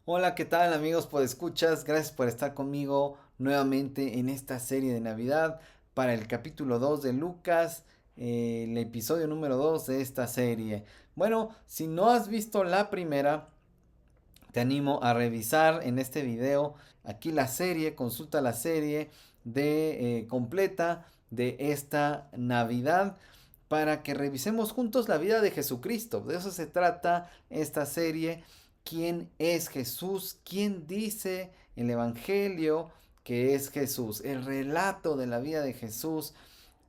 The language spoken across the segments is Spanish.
Hola, ¿qué tal amigos? Escuchas, gracias por estar conmigo nuevamente en esta serie de Navidad para el capítulo 2 de Lucas, el episodio número 2 de esta serie. Bueno, si no has visto la primera, te animo a revisar en este video aquí la serie, consulta la serie de completa de esta Navidad para que revisemos juntos la vida de Jesucristo. De eso se trata esta serie. ¿Quién es Jesús? ¿Quién dice el Evangelio que es Jesús? El relato de la vida de Jesús,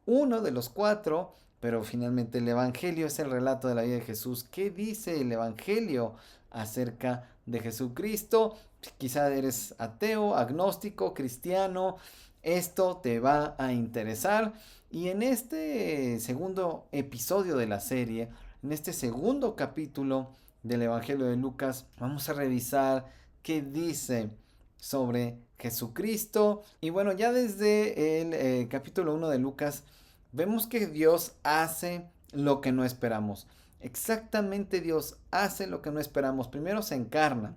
uno de los cuatro, pero finalmente el Evangelio es el relato de la vida de Jesús. ¿Qué dice el Evangelio acerca de Jesucristo? Quizá eres ateo, agnóstico, cristiano. Esto te va a interesar. Y en este segundo episodio de la serie, en este segundo capítulo del Evangelio de Lucas, vamos a revisar qué dice sobre Jesucristo. Y bueno, ya desde el capítulo 1 de Lucas, vemos que Dios hace lo que no esperamos. Exactamente, Dios hace lo que no esperamos. Primero se encarna.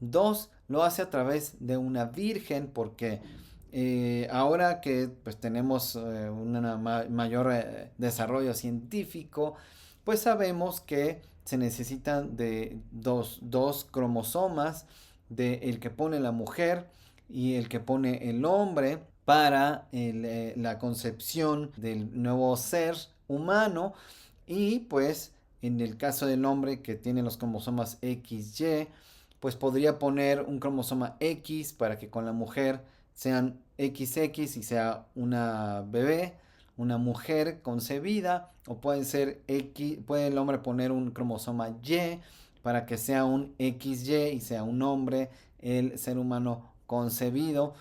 Dos, lo hace a través de una virgen porque ahora que pues, tenemos un mayor desarrollo científico, pues sabemos que se necesitan de dos cromosomas, de el que pone la mujer y el que pone el hombre para la concepción del nuevo ser humano. Y pues en el caso del hombre que tiene los cromosomas XY, pues podría poner un cromosoma X para que con la mujer sean XX y sea una bebé, una mujer concebida, o puede ser X, puede el hombre poner un cromosoma Y para que sea un XY y sea un hombre, el ser humano concebido.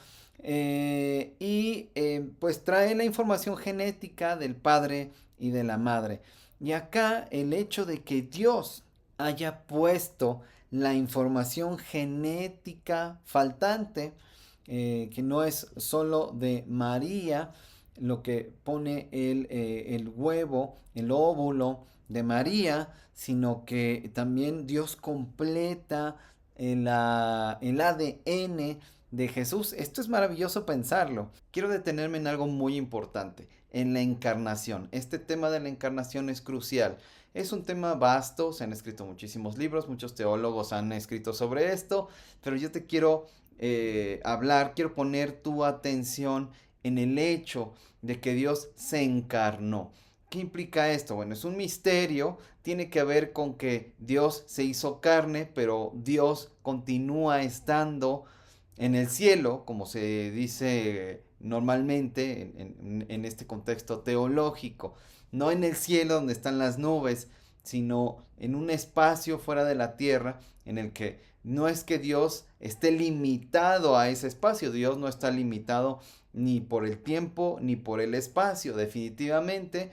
Pues trae la información genética del padre y de la madre. Y acá el hecho de que Dios haya puesto la información genética faltante, que no es solo de María, lo que pone el huevo, el óvulo de María, sino que también Dios completa el ADN de Jesús. Esto es maravilloso pensarlo. Quiero detenerme en algo muy importante, en la encarnación. Este tema de la encarnación es crucial. Es un tema vasto, se han escrito muchísimos libros, muchos teólogos han escrito sobre esto, pero yo te quiero quiero poner tu atención en el hecho de que Dios se encarnó. ¿Qué implica esto? Bueno, es un misterio, tiene que ver con que Dios se hizo carne, pero Dios continúa estando en el cielo, como se dice normalmente en este contexto teológico, no en el cielo donde están las nubes, sino en un espacio fuera de la tierra en el que no es que Dios esté limitado a ese espacio, Dios no está limitado ni por el tiempo ni por el espacio, definitivamente,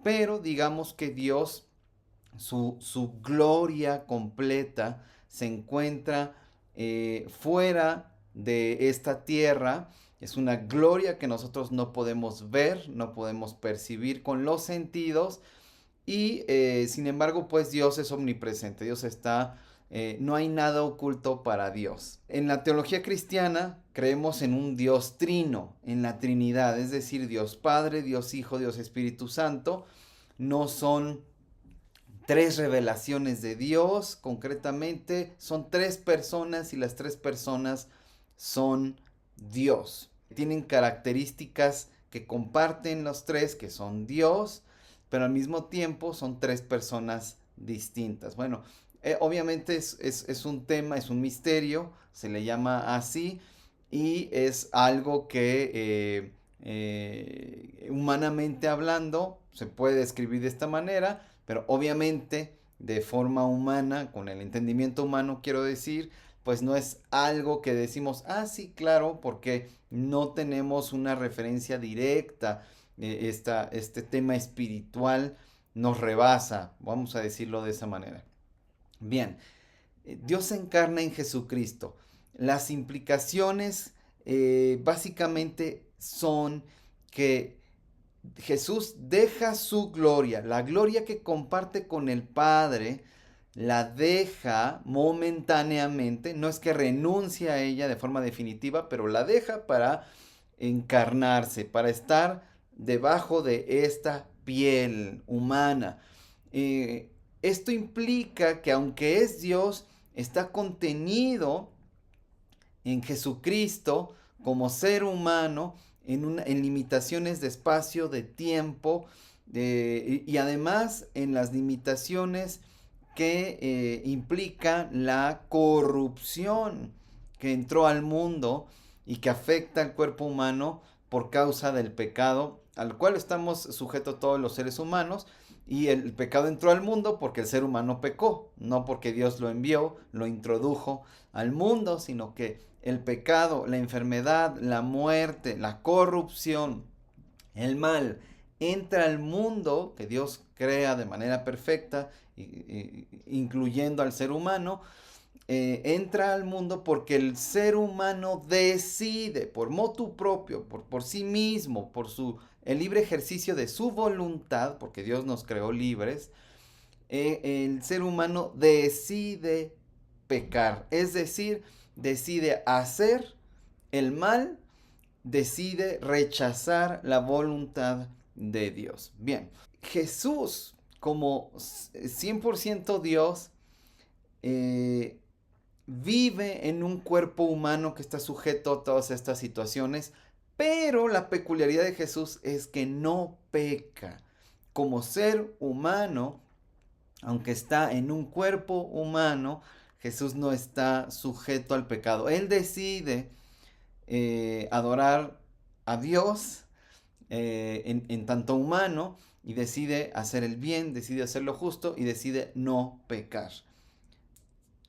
pero digamos que Dios, su gloria completa se encuentra fuera de esta tierra. Es una gloria que nosotros no podemos ver, no podemos percibir con los sentidos. Y sin embargo, pues Dios es omnipresente, Dios está, no hay nada oculto para Dios. En la teología cristiana creemos en un Dios trino, en la Trinidad, es decir, Dios Padre, Dios Hijo, Dios Espíritu Santo. No son tres revelaciones de Dios, concretamente son tres personas y las tres personas son Dios. Tienen características que comparten los tres, que son Dios, pero al mismo tiempo son tres personas distintas. Bueno, obviamente es un tema, es un misterio, se le llama así, y es algo que humanamente hablando se puede describir de esta manera, pero obviamente de forma humana, con el entendimiento humano quiero decir, pues no es algo que decimos, ah, sí, claro, porque no tenemos una referencia directa. Este tema espiritual nos rebasa, vamos a decirlo de esa manera. Bien, Dios se encarna en Jesucristo. Las implicaciones básicamente son que Jesús deja su gloria, la gloria que comparte con el Padre, la deja momentáneamente, no es que renuncie a ella de forma definitiva, pero la deja para encarnarse, para estar debajo de esta piel humana. Esto implica que aunque es Dios, está contenido en Jesucristo como ser humano, en limitaciones de espacio, de tiempo, y además en las limitaciones que implica la corrupción que entró al mundo y que afecta al cuerpo humano por causa del pecado al cual estamos sujetos todos los seres humanos. Y el pecado entró al mundo porque el ser humano pecó, no porque Dios lo envió, lo introdujo al mundo, sino que el pecado, la enfermedad, la muerte, la corrupción, el mal, entra al mundo que Dios crea de manera perfecta, incluyendo al ser humano, entra al mundo porque el ser humano decide por motu propio, por sí mismo, el libre ejercicio de su voluntad, porque Dios nos creó libres, el ser humano decide pecar, es decir, decide hacer el mal, decide rechazar la voluntad de Dios. Bien, Jesús como 100% Dios, eh, vive en un cuerpo humano que está sujeto a todas estas situaciones, pero la peculiaridad de Jesús es que no peca. Como ser humano, aunque está en un cuerpo humano, Jesús no está sujeto al pecado. Él decide adorar a Dios en tanto humano y decide hacer el bien, decide hacer lo justo y decide no pecar.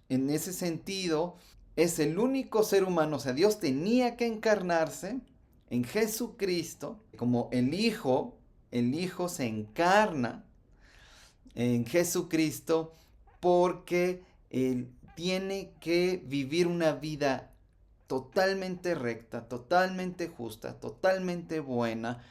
En ese sentido, es el único ser humano, o sea, Dios tenía que encarnarse en Jesucristo, como el Hijo se encarna en Jesucristo porque Él tiene que vivir una vida totalmente recta, totalmente justa, totalmente buena.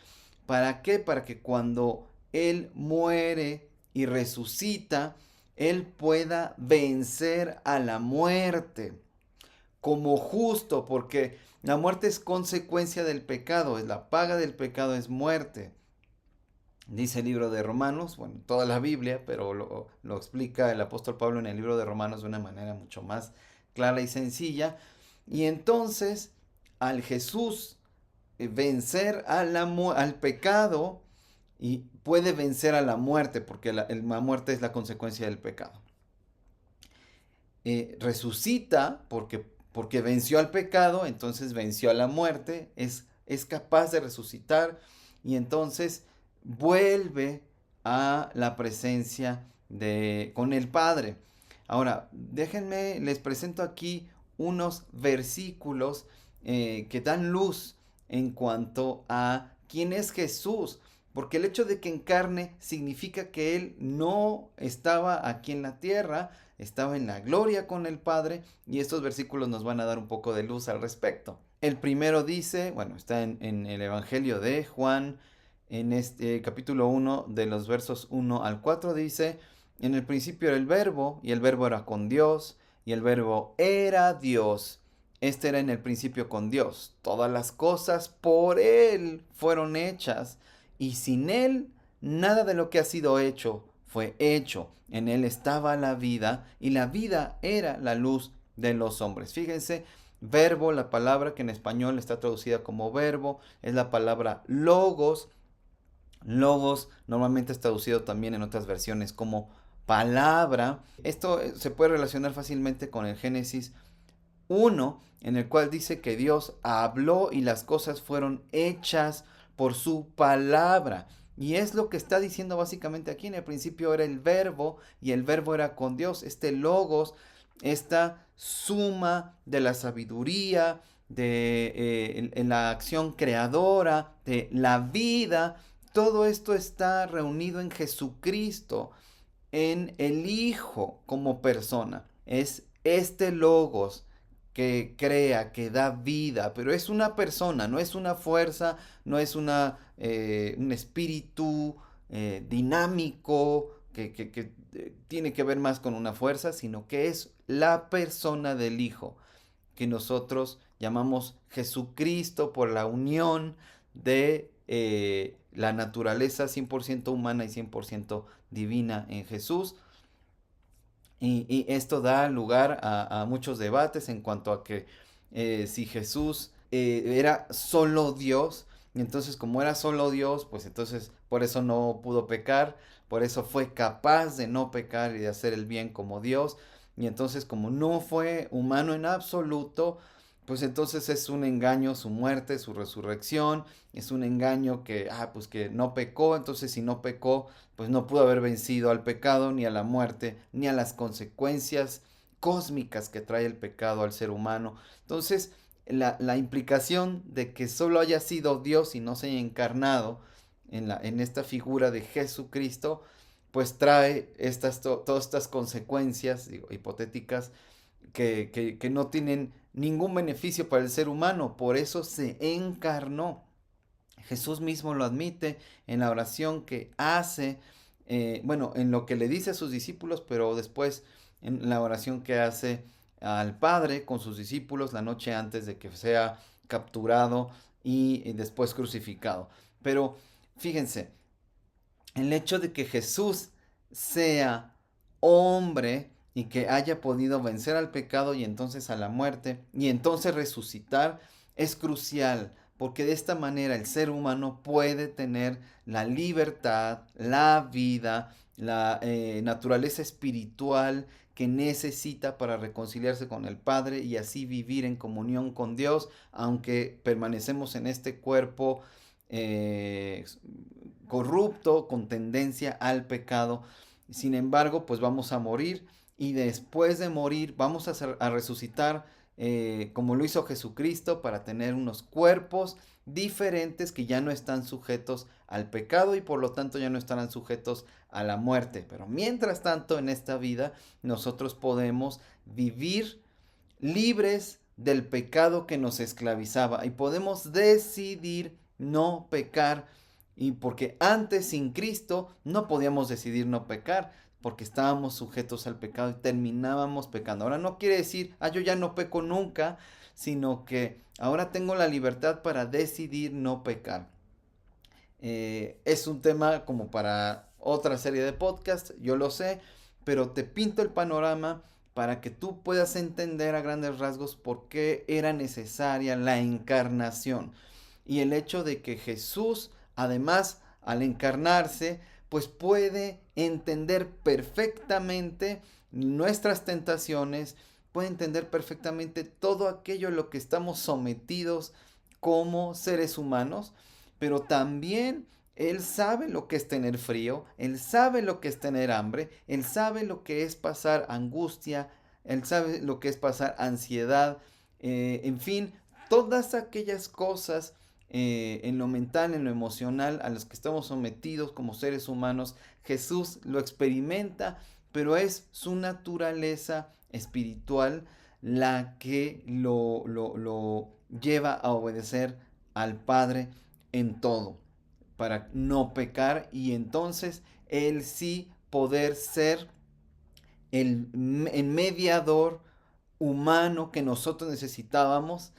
¿Para qué? Para que cuando Él muere y resucita, Él pueda vencer a la muerte como justo, porque la muerte es consecuencia del pecado, es la paga del pecado es muerte. Dice el libro de Romanos, bueno, toda la Biblia, pero lo explica el apóstol Pablo en el libro de Romanos de una manera mucho más clara y sencilla. Y entonces, al Jesús vencer al pecado, y puede vencer a la muerte, porque la muerte es la consecuencia del pecado. Resucita porque venció al pecado, entonces venció a la muerte, es capaz de resucitar y entonces vuelve a la presencia con el Padre. Ahora, déjenme, les presento aquí unos versículos que dan luz en cuanto a quién es Jesús. Porque el hecho de que encarne significa que Él no estaba aquí en la tierra, estaba en la gloria con el Padre, y estos versículos nos van a dar un poco de luz al respecto. El primero dice, bueno, está en el Evangelio de Juan, en este capítulo 1, de los versos 1 al 4, dice, en el principio era el verbo, y el verbo era con Dios, y el verbo era Dios. Este era en el principio con Dios. Todas las cosas por Él fueron hechas, y sin Él nada de lo que ha sido hecho fue hecho. En Él estaba la vida y la vida era la luz de los hombres. Fíjense, verbo, la palabra que en español está traducida como verbo, es la palabra logos. Logos normalmente es traducido también en otras versiones como palabra. Esto se puede relacionar fácilmente con el Génesis 1, en el cual dice que Dios habló y las cosas fueron hechas por su palabra. Y es lo que está diciendo básicamente aquí. En el principio era el verbo y el verbo era con Dios. Este logos, esta suma de la sabiduría, en la acción creadora, de la vida, todo esto está reunido en Jesucristo, en el Hijo como persona. Es este logos que crea, que da vida, pero es una persona, no es una fuerza, no es un espíritu dinámico que tiene que ver más con una fuerza, sino que es la persona del Hijo, que nosotros llamamos Jesucristo por la unión de la naturaleza 100% humana y 100% divina en Jesús. Y esto da lugar a muchos debates en cuanto a que si Jesús era solo Dios, y entonces como era solo Dios, pues entonces por eso no pudo pecar, por eso fue capaz de no pecar y de hacer el bien como Dios, y entonces como no fue humano en absoluto, pues entonces es un engaño su muerte, su resurrección, es un engaño que, pues que no pecó, entonces si no pecó, pues no pudo haber vencido al pecado, ni a la muerte, ni a las consecuencias cósmicas que trae el pecado al ser humano. Entonces, la implicación de que solo haya sido Dios y no se haya encarnado en esta figura de Jesucristo, pues trae todas estas consecuencias, digo, hipotéticas que no tienen ningún beneficio para el ser humano. Por eso se encarnó. Jesús mismo lo admite en la oración que hace, bueno, en lo que le dice a sus discípulos, pero después en la oración que hace al Padre con sus discípulos la noche antes de que sea capturado y después crucificado. Pero fíjense, el hecho de que Jesús sea hombre y que haya podido vencer al pecado y entonces a la muerte y entonces resucitar es crucial, porque de esta manera el ser humano puede tener la libertad, la vida, la naturaleza espiritual que necesita para reconciliarse con el Padre y así vivir en comunión con Dios, aunque permanecemos en este cuerpo eh, corrupto, con tendencia al pecado. Sin embargo, pues vamos a morir y después de morir vamos a resucitar como lo hizo Jesucristo para tener unos cuerpos diferentes que ya no están sujetos al pecado y por lo tanto ya no estarán sujetos a la muerte. Pero mientras tanto en esta vida nosotros podemos vivir libres del pecado que nos esclavizaba y podemos decidir no pecar y porque antes sin Cristo no podíamos decidir no pecar porque estábamos sujetos al pecado y terminábamos pecando. Ahora no quiere decir, yo ya no peco nunca, sino que ahora tengo la libertad para decidir no pecar. Es un tema como para otra serie de podcasts, yo lo sé, pero te pinto el panorama para que tú puedas entender a grandes rasgos por qué era necesaria la encarnación y el hecho de que Jesús, además, al encarnarse, pues puede entender perfectamente nuestras tentaciones, puede entender perfectamente todo aquello a lo que estamos sometidos como seres humanos, pero también él sabe lo que es tener frío, él sabe lo que es tener hambre, él sabe lo que es pasar angustia, él sabe lo que es pasar ansiedad, en fin, todas aquellas cosas en lo mental, en lo emocional, a las que estamos sometidos como seres humanos, Jesús lo experimenta, pero es su naturaleza espiritual la que lo lleva a obedecer al Padre en todo, para no pecar y entonces él sí poder ser el mediador humano que nosotros necesitábamos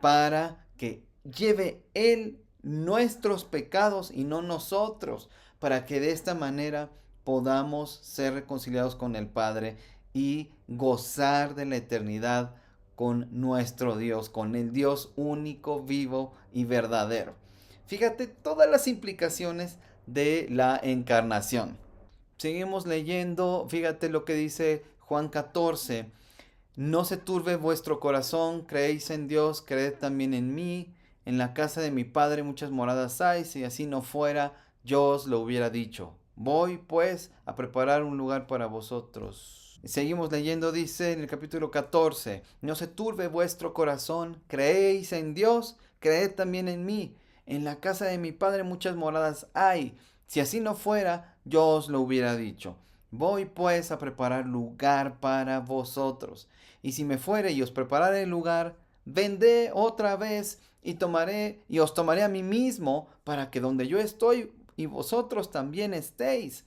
para que lleve él nuestros pecados y no nosotros, para que de esta manera podamos ser reconciliados con el Padre y gozar de la eternidad con nuestro Dios, con el Dios único, vivo y verdadero. Fíjate todas las implicaciones de la encarnación. Seguimos leyendo, fíjate lo que dice Juan 14. No se turbe vuestro corazón, creéis en Dios, creed también en mí. En la casa de mi Padre muchas moradas hay, si así no fuera, yo os lo hubiera dicho. Voy pues a preparar un lugar para vosotros. Seguimos leyendo, dice en el capítulo 14, no se turbe vuestro corazón, creéis en Dios, creed también en mí. En la casa de mi Padre muchas moradas hay, si así no fuera, yo os lo hubiera dicho. Voy pues a preparar lugar para vosotros. y si me fuere y os preparare el lugar, vendré otra vez y os tomaré a mí mismo, para que donde yo estoy y vosotros también estéis.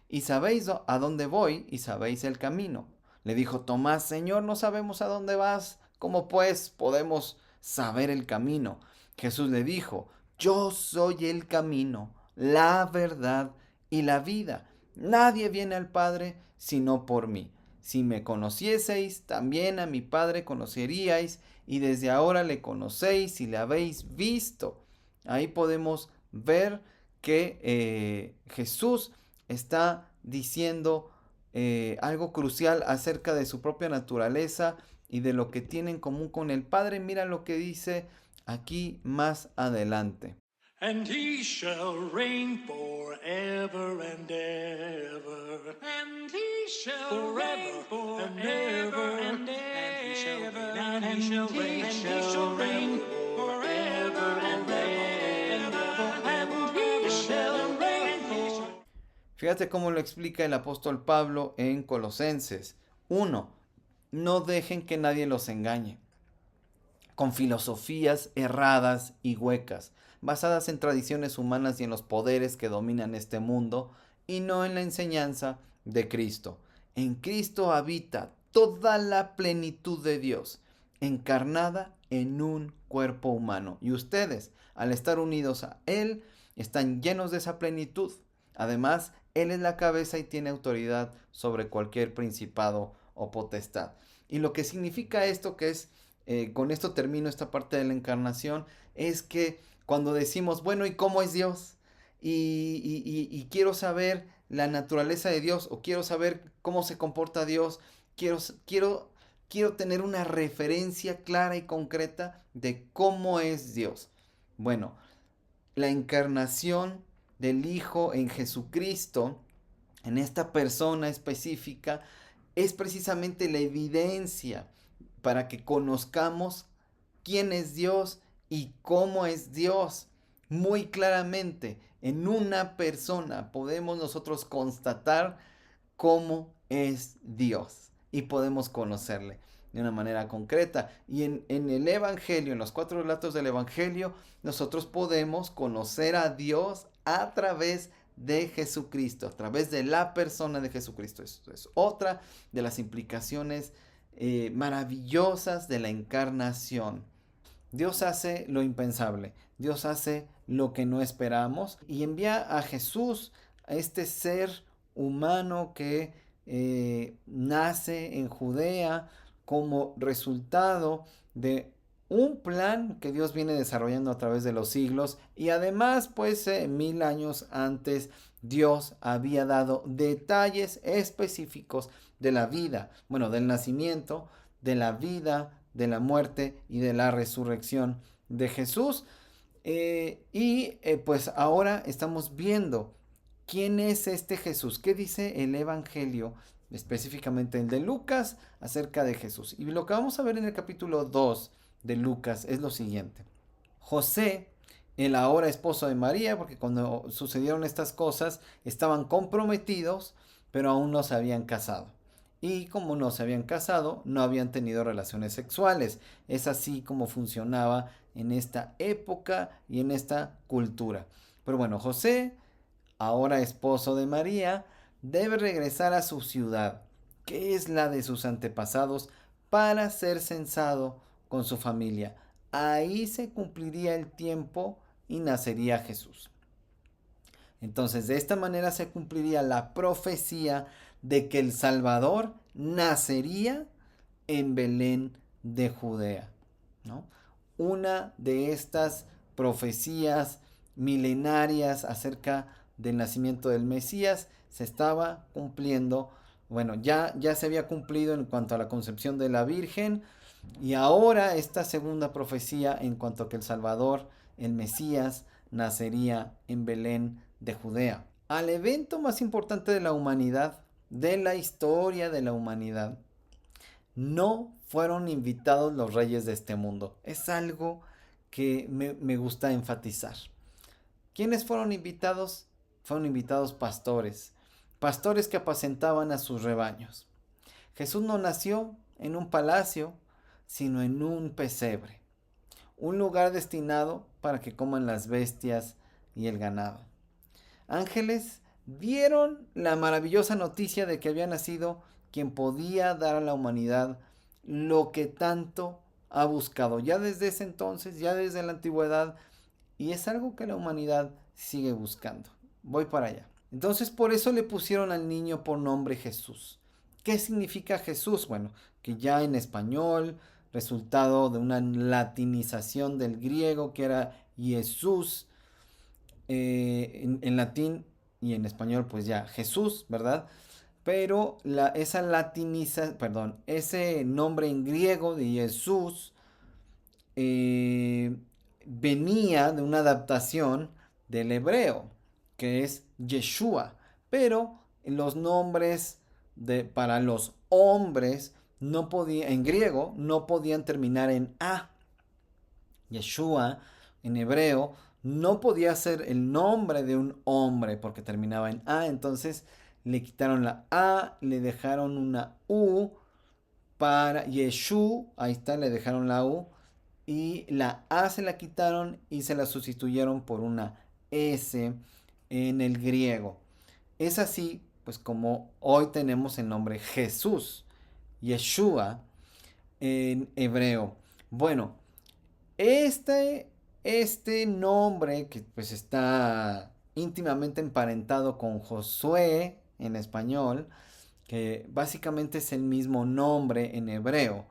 Y sabéis a dónde voy y sabéis el camino. Le dijo Tomás: Señor, no sabemos a dónde vas, ¿cómo pues podemos saber el camino? Jesús le dijo: Yo soy el camino, la verdad y la vida. Nadie viene al Padre sino por mí. Si me conocieseis, también a mi Padre conoceríais, y desde ahora le conocéis y le habéis visto. Ahí podemos ver que Jesús está diciendo algo crucial acerca de su propia naturaleza y de lo que tiene en común con el Padre. Mira lo que dice aquí más adelante. And he shall reign forever and ever. And he shall reign forever and ever. And he shall reign forever and ever. And he shall reign. Fíjate cómo lo explica el apóstol Pablo en Colosenses. 1. No dejen que nadie los engañe con filosofías erradas y huecas, basadas en tradiciones humanas y en los poderes que dominan este mundo, y no en la enseñanza de Cristo. En Cristo habita toda la plenitud de Dios, encarnada en un cuerpo humano. Y ustedes, al estar unidos a Él, están llenos de esa plenitud. Además, Él es la cabeza y tiene autoridad sobre cualquier principado o potestad. Y lo que significa esto, que es con esto termino esta parte de la encarnación, es que cuando decimos, bueno, ¿y cómo es Dios? Y quiero saber la naturaleza de Dios, o quiero saber cómo se comporta Dios, quiero tener una referencia clara y concreta de cómo es Dios. Bueno, la encarnación del Hijo en Jesucristo, en esta persona específica, es precisamente la evidencia para que conozcamos quién es Dios y cómo es Dios. Muy claramente, en una persona podemos nosotros constatar cómo es Dios y podemos conocerle de una manera concreta. Y en el Evangelio, en los 4 relatos del Evangelio, nosotros podemos conocer a Dios a través de Jesucristo, a través de la persona de Jesucristo. Esto es otra de las implicaciones maravillosas de la encarnación. Dios hace lo impensable, Dios hace lo que no esperamos y envía a Jesús, a este ser humano que nace en Judea como resultado de un plan que Dios viene desarrollando a través de los siglos, y además pues 1000 años antes Dios había dado detalles específicos de la vida, bueno, del nacimiento, de la vida, de la muerte y de la resurrección de Jesús. Pues ahora estamos viendo quién es este Jesús, qué dice el Evangelio, específicamente el de Lucas, acerca de Jesús. Y lo que vamos a ver en el capítulo 2 de Lucas es lo siguiente. José, el ahora esposo de María, porque cuando sucedieron estas cosas estaban comprometidos, pero aún no se habían casado. Y como no se habían casado, no habían tenido relaciones sexuales. Es así como funcionaba en esta época y en esta cultura. Pero bueno, José, ahora esposo de María, debe regresar a su ciudad, que es la de sus antepasados, para ser censado con su familia. Ahí se cumpliría el tiempo y nacería Jesús. Entonces, de esta manera se cumpliría la profecía de que el Salvador nacería en Belén de Judea, ¿no? Una de estas profecías milenarias acerca del nacimiento del Mesías se estaba cumpliendo. Bueno, ya se había cumplido en cuanto a la concepción de la Virgen, y ahora esta segunda profecía en cuanto a que el Salvador, el Mesías, nacería en Belén de Judea. Al evento más importante de la humanidad, de la historia de la humanidad, no fueron invitados los reyes de este mundo. Es algo que me gusta enfatizar. ¿Quiénes fueron invitados? Fueron invitados pastores, pastores que apacentaban a sus rebaños. Jesús no nació en un palacio, sino en un pesebre, un lugar destinado para que coman las bestias y el ganado. Ángeles dieron la maravillosa noticia de que había nacido quien podía dar a la humanidad lo que tanto ha buscado, ya desde ese entonces, ya desde la antigüedad, y es algo que la humanidad sigue buscando. Voy para allá. Entonces por eso le pusieron al niño por nombre Jesús. ¿Qué significa Jesús? Bueno, que ya en español, resultado de una latinización del griego que era Jesús, en latín y en español pues ya Jesús, ¿verdad? Pero ese nombre en griego de Jesús eh, venía de una adaptación del hebreo, que es Yeshua, pero los nombres para los hombres no podía, en griego no podían terminar en A. Yeshua en hebreo no podía ser el nombre de un hombre porque terminaba en A, entonces le quitaron la A, le dejaron una U para Yeshu, ahí está, le dejaron la U y la A se la quitaron y se la sustituyeron por una S en el griego. Es así, pues como hoy tenemos el nombre Jesús, Yeshua en hebreo. Bueno, este, este nombre que pues está íntimamente emparentado con Josué en español, que básicamente es el mismo nombre en hebreo.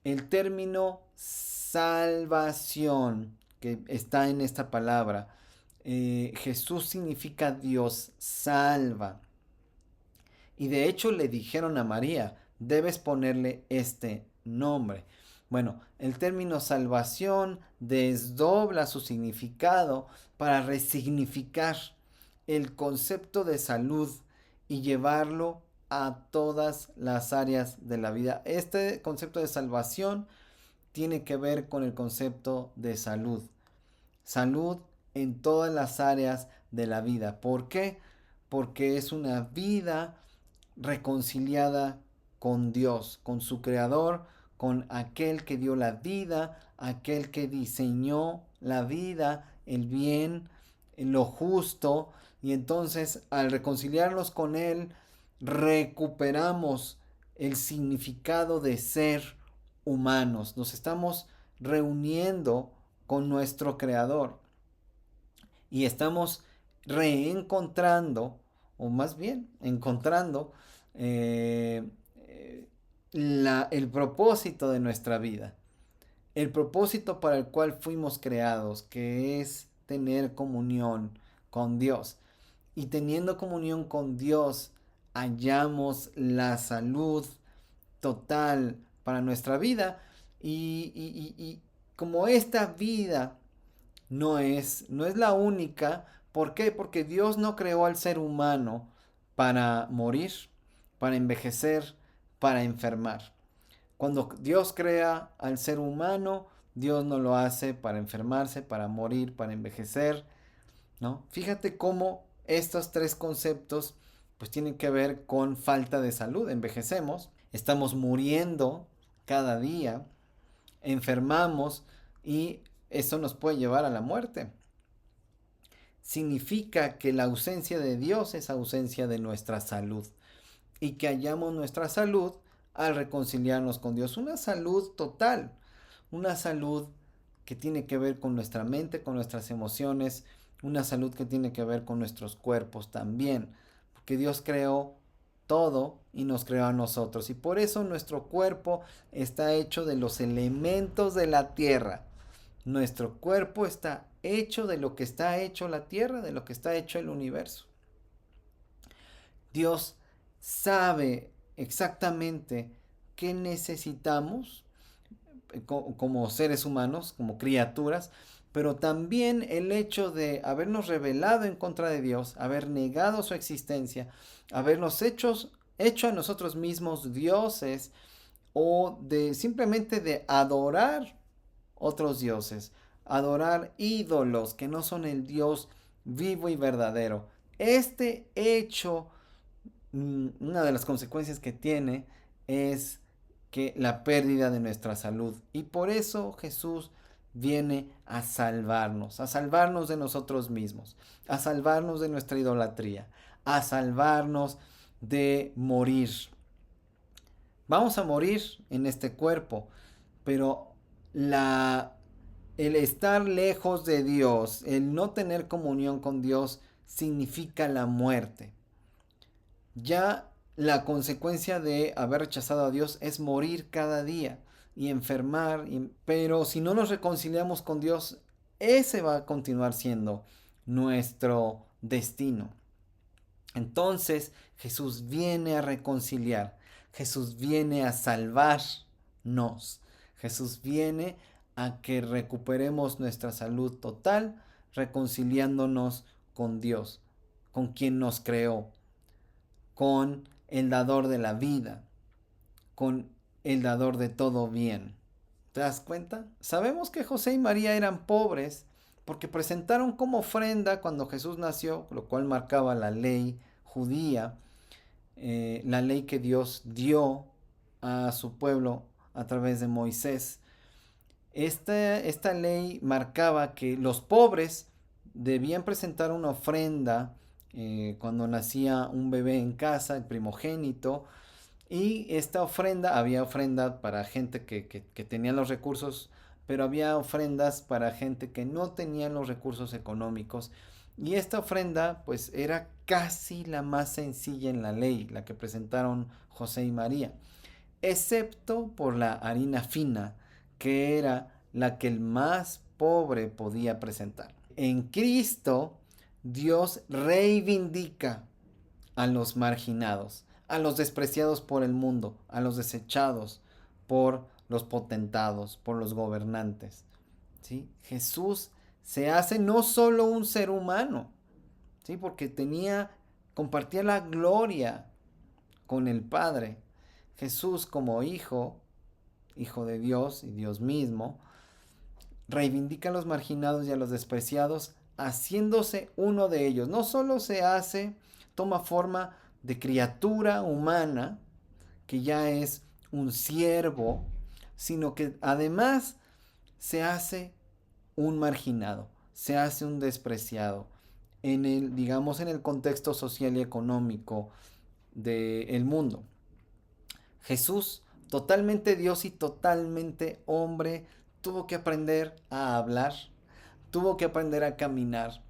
El término salvación que está en esta palabra, Jesús significa Dios salva. Y de hecho le dijeron a María, debes ponerle este nombre. Bueno, el término salvación desdobla su significado para resignificar el concepto de salud y llevarlo a todas las áreas de la vida. Este concepto de salvación tiene que ver con el concepto de salud. Salud en todas las áreas de la vida. ¿Por qué? Porque es una vida reconciliada con Dios, con su creador, con aquel que dio la vida, aquel que diseñó la vida, el bien, lo justo, y entonces al reconciliarnos con él, recuperamos el significado de ser humanos. Nos estamos reuniendo con nuestro creador y estamos reencontrando, o más bien encontrando eh, el propósito de nuestra vida, el propósito para el cual fuimos creados, que es tener comunión con Dios. Y teniendo comunión con Dios, hallamos la salud total para nuestra vida. Y como esta vida no es la única. ¿Por qué? Porque Dios no creó al ser humano para morir, para envejecer, para enfermar. Cuando Dios crea al ser humano, Dios no lo hace para enfermarse, para morir, para envejecer, ¿no? Fíjate cómo estos tres conceptos pues tienen que ver con falta de salud. Envejecemos, estamos muriendo cada día, enfermamos y eso nos puede llevar a la muerte. Significa que la ausencia de Dios es ausencia de nuestra salud y que hallamos nuestra salud al reconciliarnos con Dios. Una salud total, una salud que tiene que ver con nuestra mente, con nuestras emociones, una salud que tiene que ver con nuestros cuerpos también, porque Dios creó todo y nos creó a nosotros y por eso nuestro cuerpo está hecho de los elementos de la tierra. Nuestro cuerpo está hecho de lo que está hecho la tierra, de lo que está hecho el universo. Dios sabe exactamente qué necesitamos como seres humanos, como criaturas, pero también el hecho de habernos rebelado en contra de Dios, haber negado su existencia, habernos hecho a nosotros mismos dioses o de simplemente de adorar otros dioses, adorar ídolos que no son el Dios vivo y verdadero. Este hecho, una de las consecuencias que tiene es que la pérdida de nuestra salud. Y por eso Jesús viene a salvarnos de nosotros mismos, a salvarnos de nuestra idolatría, a salvarnos de morir. Vamos a morir en este cuerpo, pero el estar lejos de Dios, el no tener comunión con Dios, significa la muerte. Ya la consecuencia de haber rechazado a Dios es morir cada día y enfermar, pero si no nos reconciliamos con Dios, ese va a continuar siendo nuestro destino. Entonces Jesús viene a reconciliar, Jesús viene a salvarnos, Jesús viene a que recuperemos nuestra salud total, reconciliándonos con Dios, con quien nos creó, con el dador de la vida, con el dador de todo bien. ¿Te das cuenta? Sabemos que José y María eran pobres porque presentaron como ofrenda cuando Jesús nació, lo cual marcaba la ley judía, la ley que Dios dio a su pueblo a través de Moisés. Esta ley marcaba que los pobres debían presentar una ofrenda cuando nacía un bebé en casa, el primogénito, y esta ofrenda, había ofrenda para gente que tenía los recursos, pero había ofrendas para gente que no tenía los recursos económicos. Y esta ofrenda pues era casi la más sencilla en la ley, la que presentaron José y María, excepto por la harina fina, que era la que el más pobre podía presentar. En Cristo, Dios reivindica a los marginados, a los despreciados por el mundo, a los desechados por los potentados, por los gobernantes. ¿Sí? Jesús se hace no solo un ser humano, ¿sí? Porque compartía la gloria con el Padre. Jesús como hijo de Dios y Dios mismo, reivindica a los marginados y a los despreciados, haciéndose uno de ellos. No solo toma forma de criatura humana, que ya es un siervo, sino que además se hace un marginado, se hace un despreciado en el contexto social y económico del mundo. Jesús, totalmente Dios y totalmente hombre, tuvo que aprender a hablar, tuvo que aprender a caminar,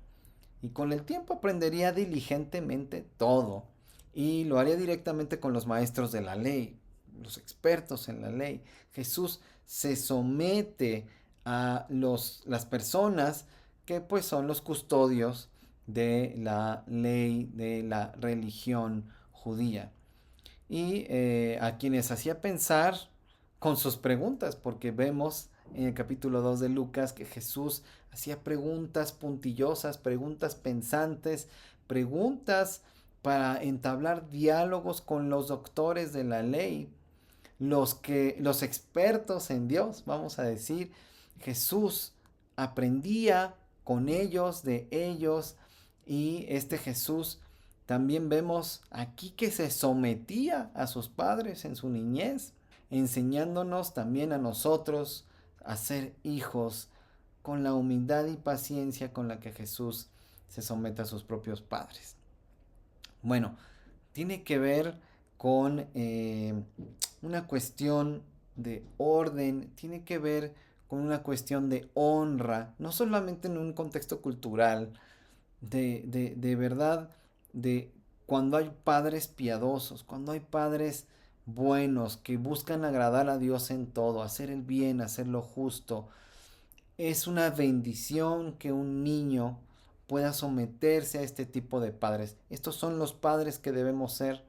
y con el tiempo aprendería diligentemente todo, y lo haría directamente con los maestros de la ley, los expertos en la ley. Jesús se somete a las personas que pues son los custodios de la ley, de la religión judía, y a quienes hacía pensar con sus preguntas, porque vemos en el capítulo 2 de Lucas que Jesús hacía preguntas puntillosas, preguntas pensantes, preguntas para entablar diálogos con los doctores de la ley, los expertos en Dios, vamos a decir. Jesús aprendía con ellos, de ellos, y este Jesús también vemos aquí que se sometía a sus padres en su niñez, enseñándonos también a nosotros a ser hijos con la humildad y paciencia con la que Jesús se somete a sus propios padres. Bueno, tiene que ver con una cuestión de orden, tiene que ver con una cuestión de honra, no solamente en un contexto cultural, de verdad, de cuando hay padres piadosos, cuando hay padres buenos que buscan agradar a Dios en todo, hacer el bien, hacer lo justo. Es una bendición que un niño pueda someterse a este tipo de padres. Estos son los padres que debemos ser,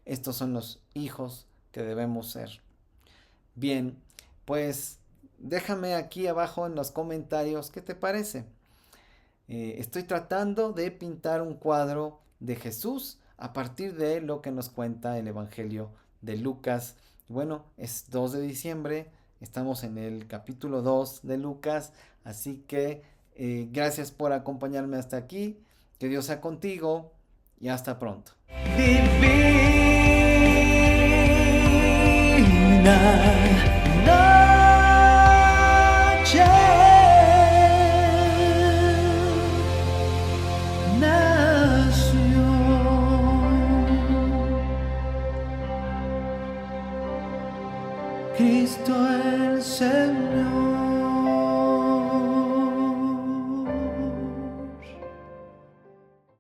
estos son los hijos que debemos ser. Bien, pues déjame aquí abajo en los comentarios qué te parece. Estoy tratando de pintar un cuadro de Jesús a partir de lo que nos cuenta el Evangelio de Lucas. Bueno, es 2 de diciembre, estamos en el capítulo 2 de Lucas, así que gracias por acompañarme hasta aquí, que Dios sea contigo y hasta pronto. Divino una noche nació Cristo el Señor.